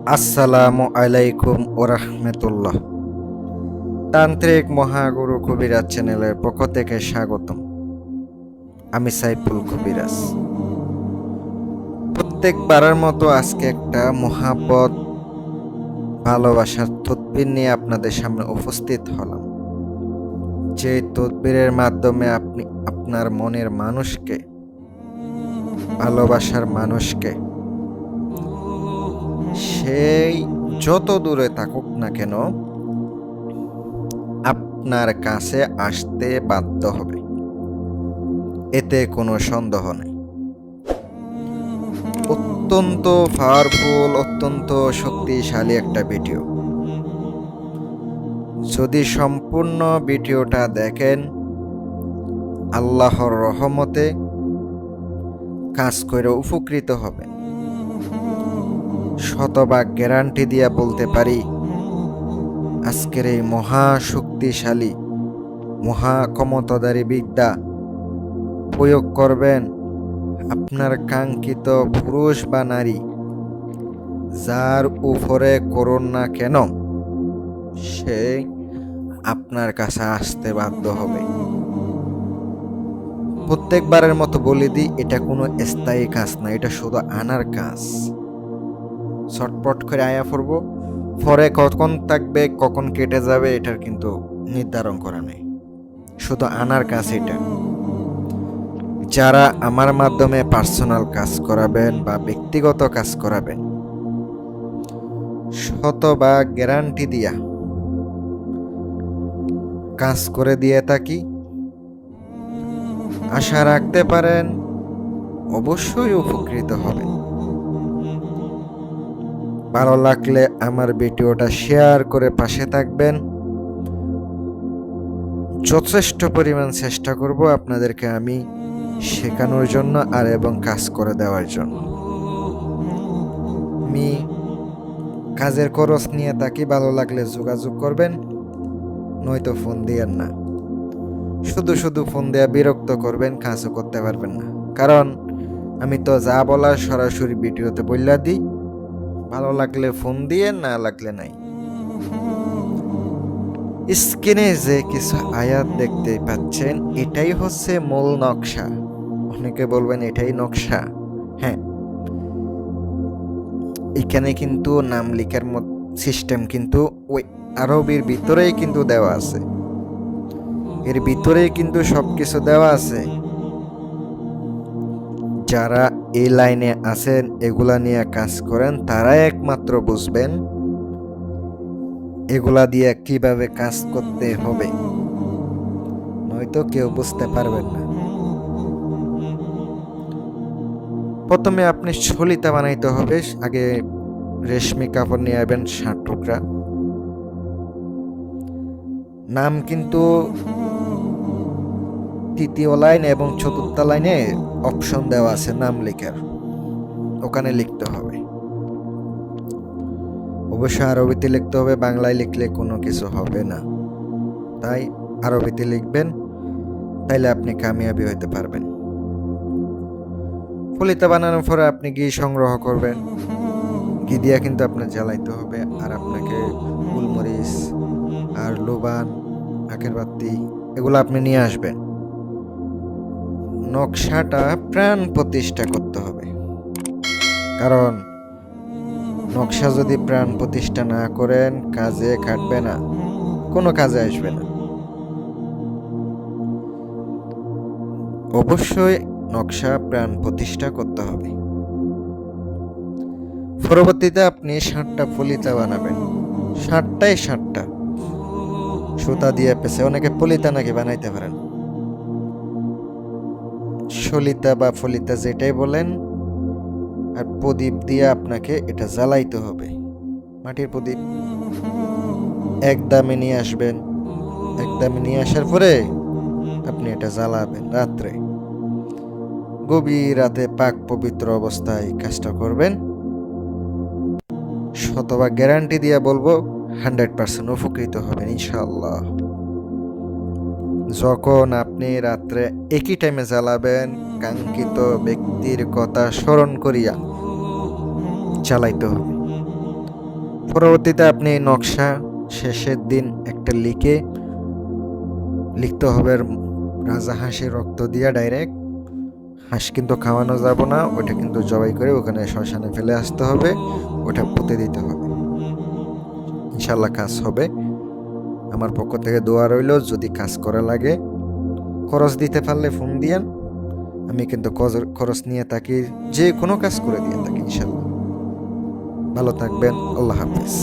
আসসালামু আলাইকুম ওরহমতুল্লাহ। তান্ত্রিক মহাগুরু কবিরাজ চ্যানেলের পক্ষ থেকে স্বাগতম। আমি সাইফুল কবিরাজ। প্রত্যেকবারের মতো আজকে একটা মহাব্বত ভালোবাসার তদবির নিয়ে আপনাদের সামনে উপস্থিত হলাম। যে তদবিরের মাধ্যমে আপনি আপনার মনের মানুষকে, ভালোবাসার মানুষকে, সেই যত দূরে থাকুক না কেন আপনার কাছে আসতে বাধ্য হবে, এতে কোনো সন্দেহ নেই। অত্যন্ত পাওয়ারফুল, অত্যন্ত শক্তিশালী একটা ভিডিও। যদি সম্পূর্ণ ভিডিওটা দেখেন, আল্লাহর রহমতে কাজ করে উপকৃত হবেন। শতভাগ গ্যারান্টি দিয়া বলতে পারি, আজকের এই মহা শক্তিশালী, মহা ক্ষমতাধারী বিদ্যা প্রয়োগ করবেন, আপনার কাঙ্ক্ষিত পুরুষ বা নারী যার উপরে করুন না কেন, সে আপনার কাছে আসতে বাধ্য হবে। প্রত্যেকবারের মতো বলে দিই, এটা কোনো স্থায়ী কাজ না, এটা শুধু আনার কাজ। ছটপট করে আয়া পড়ব, পরে কখন থাকবে কখন কেটে যাবে এটার কিন্তু নির্ধারণ করা নেই, শুধু আনার কাজ এটা। যারা আমার মাধ্যমে পার্সোনাল কাজ করাবেন বা ব্যক্তিগত কাজ করাবেন, শতভাগ গ্যারান্টি দিয়া কাজ করে দিয়ে থাকি। আশা রাখতে পারেন অবশ্যই উপকৃত হবেন। ভালো লাগলে আমার ভিডিওটা শেয়ার করে পাশে থাকবেন। যথেষ্ট পরিমাণ চেষ্টা করব আপনাদেরকে আমি শেখানোর জন্য আর এবং কাজ করে দেওয়ার জন্য। আমি কাজের খরচ নিয়ে থাকি, ভালো লাগলে যোগাযোগ করবেন, নয়তো ফোন দিয়েন না। শুধু শুধু ফোন দেয়া বিরক্ত করবেন, কাজও করতে পারবেন না। কারণ আমি তো যা বলার সরাসরি ভিডিওতে বললা দিই। ভালো লাগলে ফোন দিয়ে, না লাগলে নাই। স্ক্রিনে যে কিছু আয়াত দেখতে পাচ্ছেন, এটাই হচ্ছে মূল নকশা। অনেকে বলবেন এটাই নকশা। হ্যাঁ, এখানে কিন্তু নাম লেখার সিস্টেম কিন্তু ওই আরবির ভিতরেই কিন্তু দেওয়া আছে, এর ভিতরেই কিন্তু সবকিছু দেওয়া আছে। যারা এই লাইনে আছেন, এগুলা নিয়ে কাজ করেন, তারাই একমাত্র বুঝবেন এগুলা দিয়ে কিভাবে কাজ করতে হবে, নয়তো কেউ বুঝতে পারবেন না। প্রথমে আপনি সলিতা বানাইতে হবে। আগে রেশমি কাপড় নিয়ে আসবেন 60 টুকরা। নাম কিন্তু তৃতীয় লাইন এবং চতুর্থ লাইনে অপশন দেওয়া আছে নাম লেখার, ওখানে লিখতে হবে। অবশ্যই আরবিতে লিখতে হবে, বাংলায় লিখলে কোনো কিছু হবে না। তাই আরবিতে লিখবেন, তাইলে আপনি কামিয়াবি হইতে পারবেন। ফলিতা বানানোর পরে আপনি ঘি সংগ্রহ করবেন। ঘি দিয়া কিন্তু আপনার জ্বালাইতে হবে, আর আপনাকে গোলমরিচ আর লোবান, আখের বাতি এগুলো আপনি নিয়ে আসবেন। নকশাটা প্রাণ প্রতিষ্ঠা করতে হবে, কারণ নকশা যদি প্রাণ প্রতিষ্ঠা না করেন, কাজে খাটবে না, কোনো কাজে আসবে না। অবশ্যই নকশা প্রাণ প্রতিষ্ঠা করতে হবে। পরবর্তীতে আপনি 60টা ফলিতা বানাবেন। 60টাই 60টা সুতা দিয়ে পেছে, অনেকে ফলিতা নাকি বানাইতে পারেন, সলিতা বা ফলিতা যেটাই বলেন। আর প্রদীপ দিয়ে আপনাকে এটা জ্বালাইতে হবে, মাটির প্রদীপ একদমে নিয়ে আসবেন। একদমে নিয়ে আসার পরে আপনি এটা জ্বালাবেন রাত্রে, গভীর রাতে পাক পবিত্র অবস্থায় কাজটা করবেন। শতভাগ গ্যারান্টি দিয়ে বলবো 100% উপকৃত হবেন ইনশাআল্লাহ। যখন আপনি রাত্রে একই টাইমে জ্বালাবেন, কাঙ্ক্ষিত ব্যক্তির কথা স্মরণ করিয়া চালাইতে হবে। পরবর্তীতে আপনি এই নকশা শেষের দিন একটা লিখতে হবে রাজা হাঁসের রক্ত দিয়া ডাইরেক্ট। হাঁস কিন্তু খাওয়ানো যাব না, ওটা কিন্তু জবাই করে ওখানে শ্মশানে ফেলে আসতে হবে, ওটা পুঁতে দিতে হবে। ইনশাল্লাহ কাজ হবে। আমার পক্ষ থেকে দোয়া রইল, যদি কাজ করা লাগে খরচ দিতে পারলে ফোন দিয়েন। আমি কিন্তু খরচ নিয়ে থাকি, যে কোনো কাজ করে দিয়ে থাকি ইনশাল্লাহ। ভালো থাকবেন, আল্লাহ হাফেজ।